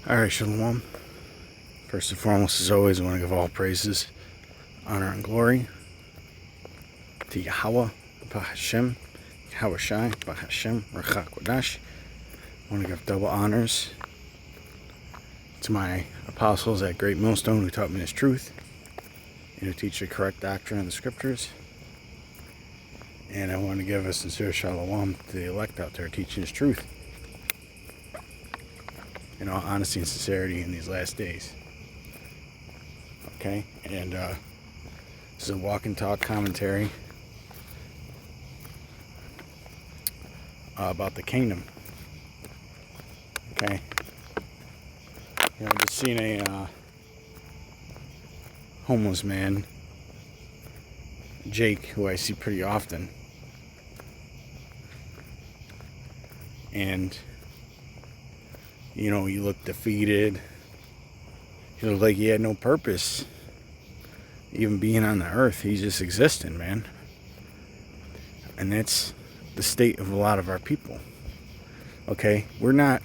Alright, Shalom. First and foremost, as always, I want to give all praises, honor, and glory to Yahweh, Bahashem, Yahweh Shai, Bahashem, Rachak Wadash. I want to give double honors to my apostles at Great Millstone who taught me this truth and who teach the correct doctrine of the scriptures. And I want to give a sincere shalom to the elect out there teaching this truth in all honesty and sincerity in these last days. Okay? And this is a walk and talk commentary about the kingdom. Okay? You know, I just seen a homeless man, Jake, who I see pretty often. And you know, he looked defeated. He looked like he had no purpose even being on the earth. He's just existing, man. And that's the state of a lot of our people. Okay? We're not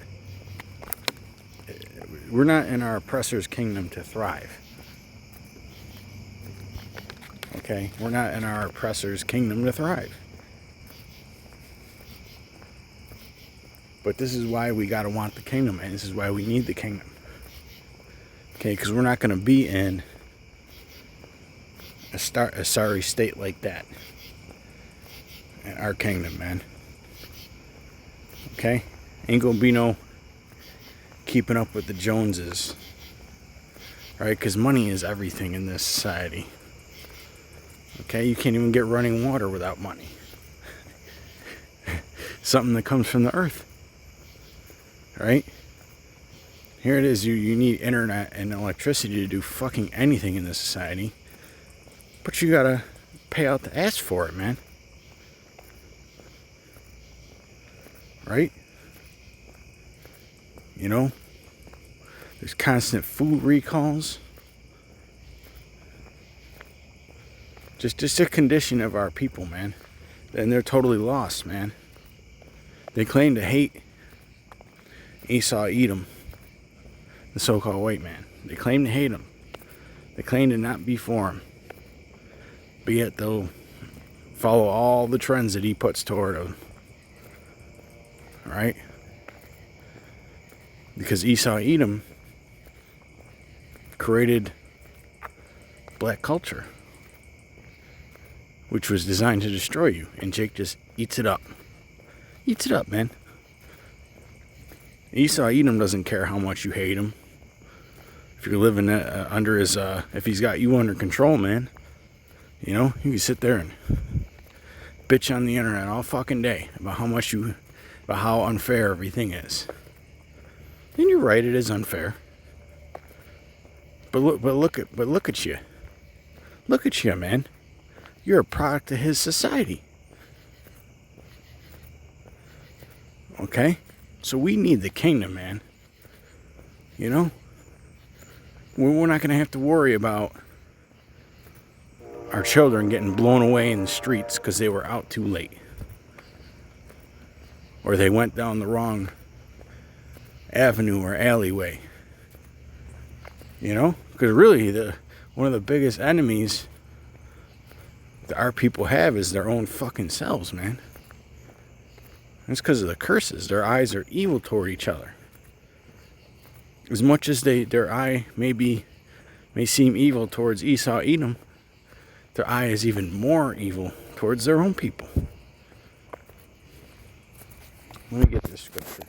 in our oppressor's kingdom to thrive. Okay? We're not in our oppressor's kingdom to thrive. But this is why we gotta want the kingdom, and this is why we need the kingdom. Okay, because we're not gonna be in a sorry state like that in our kingdom, man. Okay? Ain't gonna be no keeping up with the Joneses. Right? Because money is everything in this society. Okay? You can't even get running water without money. Something that comes from the earth. Right? Here it is, you need internet and electricity to do fucking anything in this society. But you gotta pay out the ass for it, man. Right? You know? There's constant food recalls. Just a condition of our people, man. And they're totally lost, man. They claim to hate Esau, Edom, the so-called white man. They claim to hate him. They claim to not be for him. But yet they'll follow all the trends that he puts toward them. Alright? Because Esau, Edom created black culture, which was designed to destroy you. And Jake just eats it up. Eats it up, man. Esau Edom doesn't care how much you hate him. If you're living under his, if he's got you under control, man, you know, you can sit there and bitch on the internet all fucking day about how unfair everything is. And you're right, it is unfair. But look at you. Look at you, man. You're a product of his society. Okay? So we need the kingdom, man. You know? We're not going to have to worry about our children getting blown away in the streets because they were out too late. Or they went down the wrong avenue or alleyway. You know? Because really, one of the biggest enemies that our people have is their own fucking selves, man. It's because of the curses. Their eyes are evil toward each other. As much as their eye may seem evil towards Esau, Edom, their eye is even more evil towards their own people. Let me get this scripture.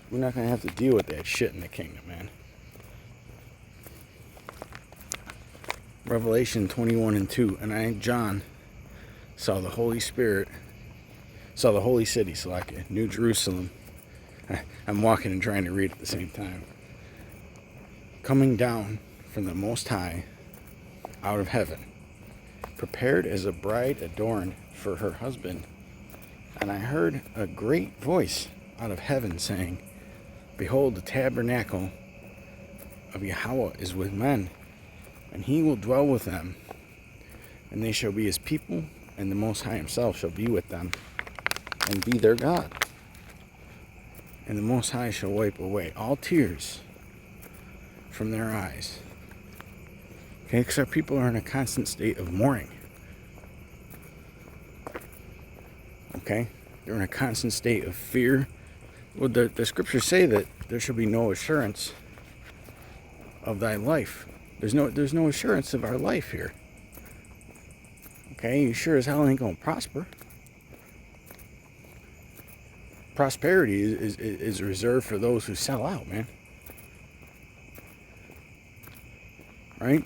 We're not going to have to deal with that shit in the kingdom, man. Revelation 21:2, and I, John, saw the Holy City, Salakia, New Jerusalem. I'm walking and trying to read at the same time. Coming down from the Most High out of heaven, prepared as a bride adorned for her husband. And I heard a great voice out of heaven saying, Behold, the tabernacle of Yahweh is with men, and he will dwell with them, and they shall be his people, and the Most High himself shall be with them. and be their God. And the Most High shall wipe away all tears from their eyes. Okay, because our people are in a constant state of mourning. Okay, they're in a constant state of fear. Well, the scriptures say that there shall be no assurance of thy life. There's no assurance of our life here. Okay, you sure as hell ain't gonna prosper. Prosperity is reserved for those who sell out, man. Right?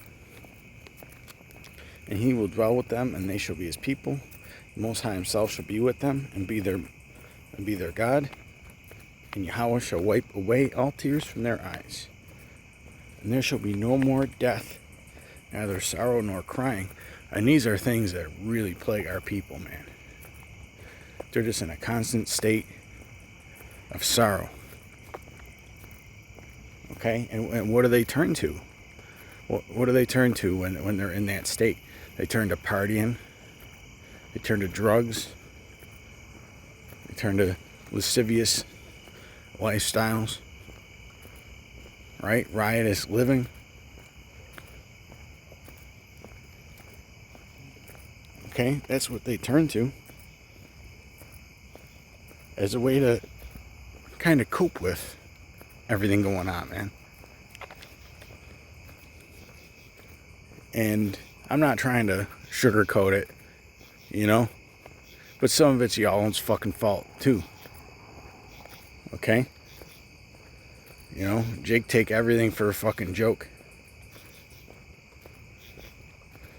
And he will dwell with them, and they shall be his people. The Most High himself shall be with them, and be their God. And Yahweh shall wipe away all tears from their eyes. And there shall be no more death, neither sorrow nor crying. And these are things that really plague our people, man. They're just in a constant state of sorrow. Okay? And what do they turn to? What do they turn to when they're in that state? They turn to partying. They turn to drugs. They turn to lascivious lifestyles. Right? Riotous living. Okay? That's what they turn to as a way to kind of cope with everything going on, man. And I'm not trying to sugarcoat it, you know, but some of it's y'all's fucking fault too. Okay? You know, Jake take everything for a fucking joke.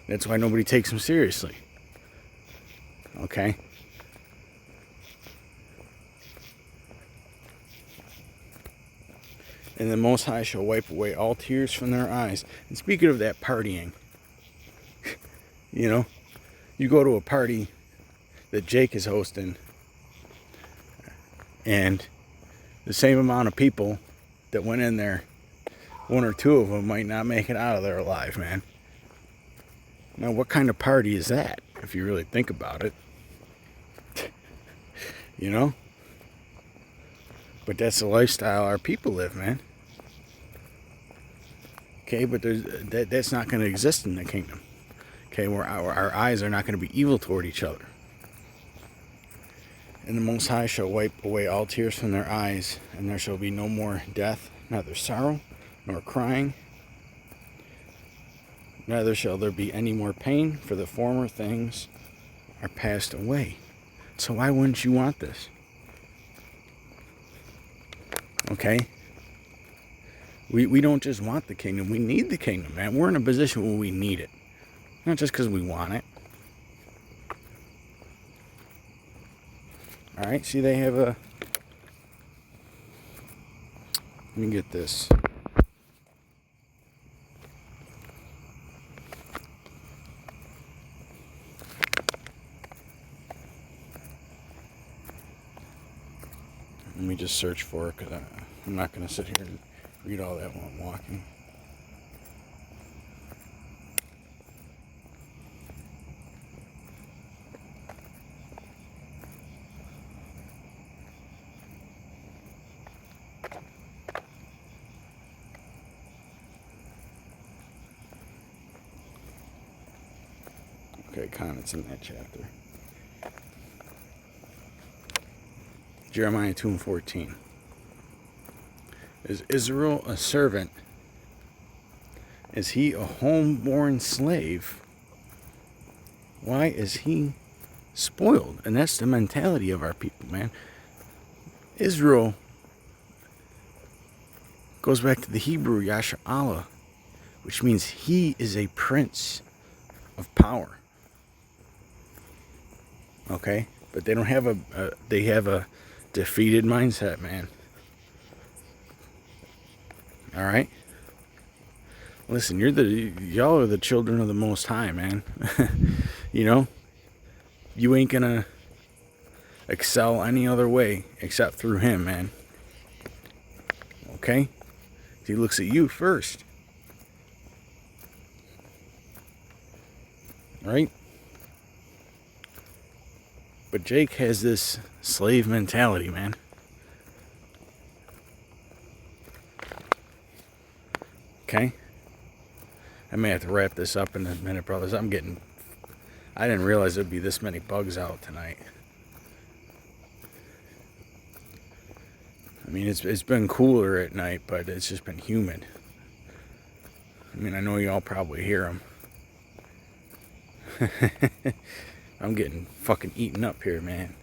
That's why nobody takes him seriously. Okay? And the Most High shall wipe away all tears from their eyes. And speaking of that partying, you know, you go to a party that Jake is hosting, and the same amount of people that went in there, one or two of them might not make it out of there alive, man. Now, what kind of party is that, if you really think about it? You know? But that's the lifestyle our people live, man. Okay, but that's not going to exist in the kingdom. Okay, where our eyes are not going to be evil toward each other. And the Most High shall wipe away all tears from their eyes, and there shall be no more death, neither sorrow, nor crying, neither shall there be any more pain, for the former things are passed away. So why wouldn't you want this? Okay? We don't just want the kingdom, we need the kingdom, man. We're in a position where we need it. Not just because we want it. Alright, see they have a... Let me get this. Let me just search for it, because I'm not going to sit here and read all that while I'm walking. Okay, comments in that chapter. Jeremiah 2:14. Is Israel a servant? Is he a homeborn slave? Why is he spoiled? And that's the mentality of our people, man. Israel goes back to the Hebrew Yasha'Allah, which means he is a prince of power. Okay? But they don't have they have a defeated mindset, man. All right? Listen, y'all are the children of the Most High, man. You know? You ain't gonna excel any other way except through him, man. Okay? He looks at you first. Right? But Jake has this Slave mentality, man. Okay? I may have to wrap this up in a minute, brothers. I didn't realize there'd be this many bugs out tonight. I mean, it's been cooler at night, but it's just been humid. I mean, I know y'all probably hear them. I'm getting fucking eaten up here, man.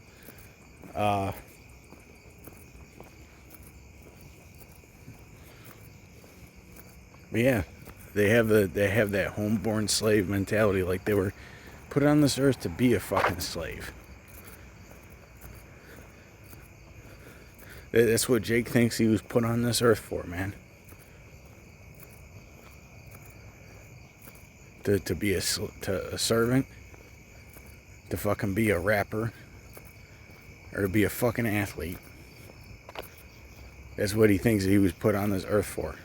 But yeah, they have that homeborn slave mentality, like they were put on this earth to be a fucking slave. That's what Jake thinks he was put on this earth for, man. To be a servant, to fucking be a rapper, or to be a fucking athlete. That's what he thinks he was put on this earth for,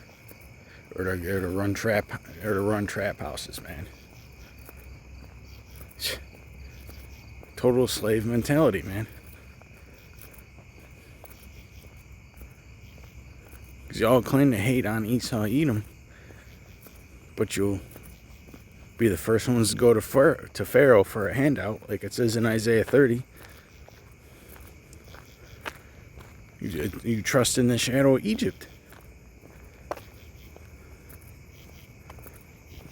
or to run trap houses, man. Total slave mentality, man. Because y'all claim to hate on Esau Edom, but you'll be the first ones to go to Pharaoh for a handout, like it says in Isaiah 30. You trust in the shadow of Egypt.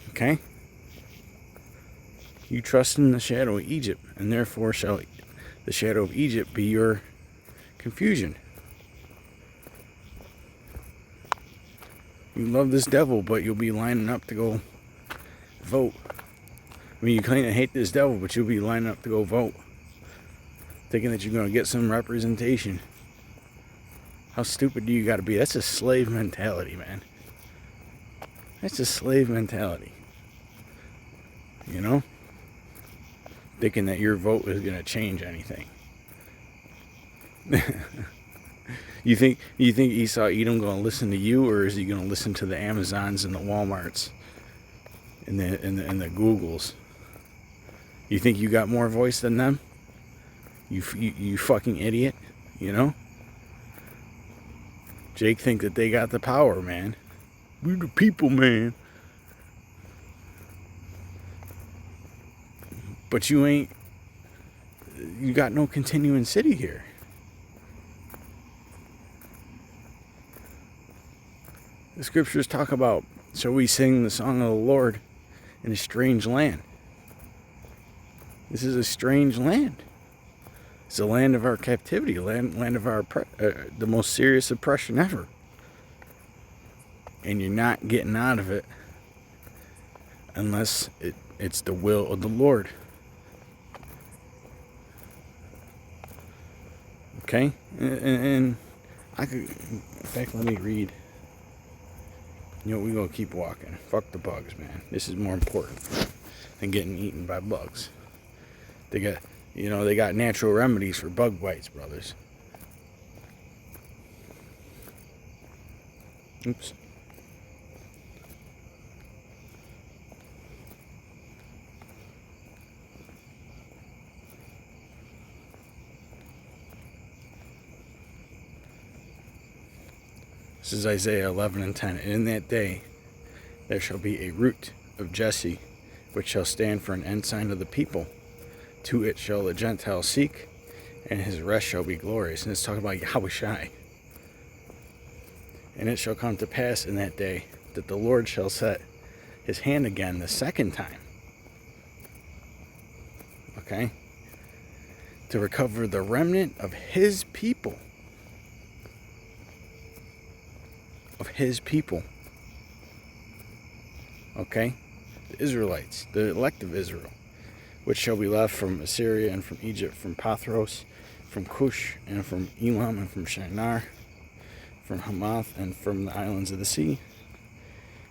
Okay? You trust in the shadow of Egypt, and therefore shall the shadow of Egypt be your confusion. You love this devil, but you'll be lining up to go vote. I mean, you claim to hate this devil, but you'll be lining up to go vote, thinking that you're going to get some representation. How stupid do you got to be? That's a slave mentality, man. That's a slave mentality. You know? Thinking that your vote is going to change anything. You think Esau Edom going to listen to you, or is he going to listen to the Amazons and the Walmarts and the Googles? You think you got more voice than them? You fucking idiot, you know? Jake think that they got the power, man. We're the people, man. But you got no continuing city here. The scriptures talk about, shall we sing the song of the Lord in a strange land? This is a strange land. It's the land of our captivity, land of our the most serious oppression ever. And you're not getting out of it unless it's the will of the Lord. Okay? And I could, in fact, let me read. You know, we're going to keep walking. Fuck the bugs, man. This is more important than getting eaten by bugs. They got natural remedies for bug bites, brothers. Oops. This is Isaiah 11 and 10. And in that day there shall be a root of Jesse, which shall stand for an ensign of the people. To it shall the Gentiles seek, and his rest shall be glorious. And it's talking about Yahushai. And it shall come to pass in that day that the Lord shall set his hand again the second time. Okay? To recover the remnant of his people. Of his people. Okay? The Israelites, the elect of Israel, which shall be left from Assyria and from Egypt, from Pathros, from Cush, and from Elam, and from Shinar, from Hamath, and from the islands of the sea.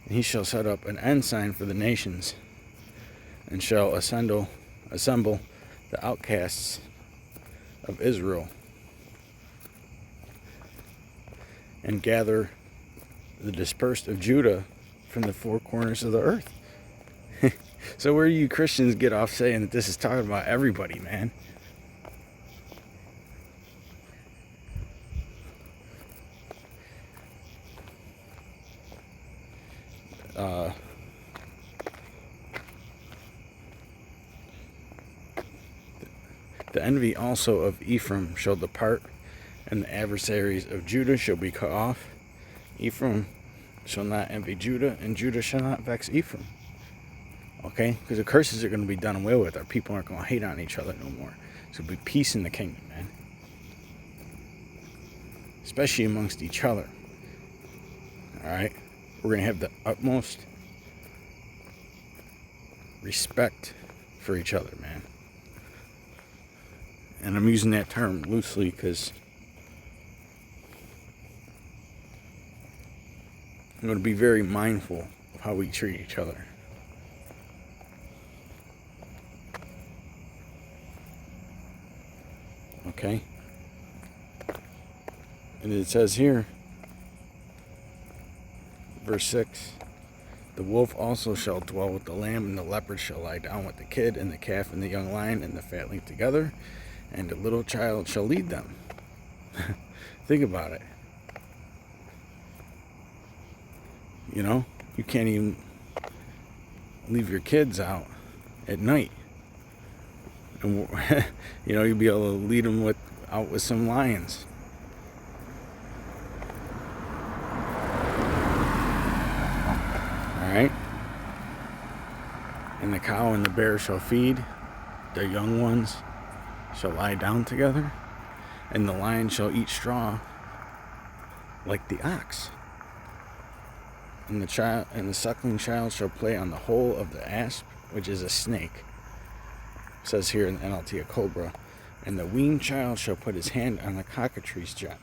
And he shall set up an ensign for the nations, and shall assemble the outcasts of Israel, and gather the dispersed of Judah from the four corners of the earth. So where do you Christians get off saying that this is talking about everybody, man? The envy also of Ephraim shall depart, and the adversaries of Judah shall be cut off. Ephraim shall not envy Judah, and Judah shall not vex Ephraim. Okay? Because the curses are going to be done away with. Our people aren't going to hate on each other no more. So there'll be peace in the kingdom, man. Especially amongst each other. Alright? We're going to have the utmost respect for each other, man. And I'm using that term loosely because I'm going to be very mindful of how we treat each other. Okay? And it says here, verse 6, the wolf also shall dwell with the lamb, and the leopard shall lie down with the kid, and the calf and the young lion and the fatling together, and the little child shall lead them. Think about it. You know, you can't even leave your kids out at night. And you know, you'll be able to lead them out with some lions. Alright? And the cow and the bear shall feed, their young ones shall lie down together, and the lion shall eat straw like the ox. And the suckling child shall play on the hole of the asp, which is a snake. It says here in the NLT, a cobra. And the weaned child shall put his hand on the cockatrice's gem.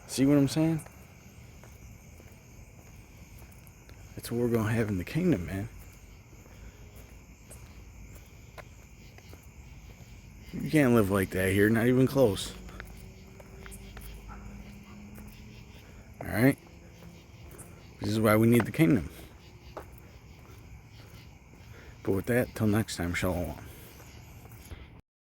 See what I'm saying? That's what we're going to have in the kingdom, man. You can't live like that here, not even close. Alright? This is why we need the kingdom. But with that, till next time, shalom.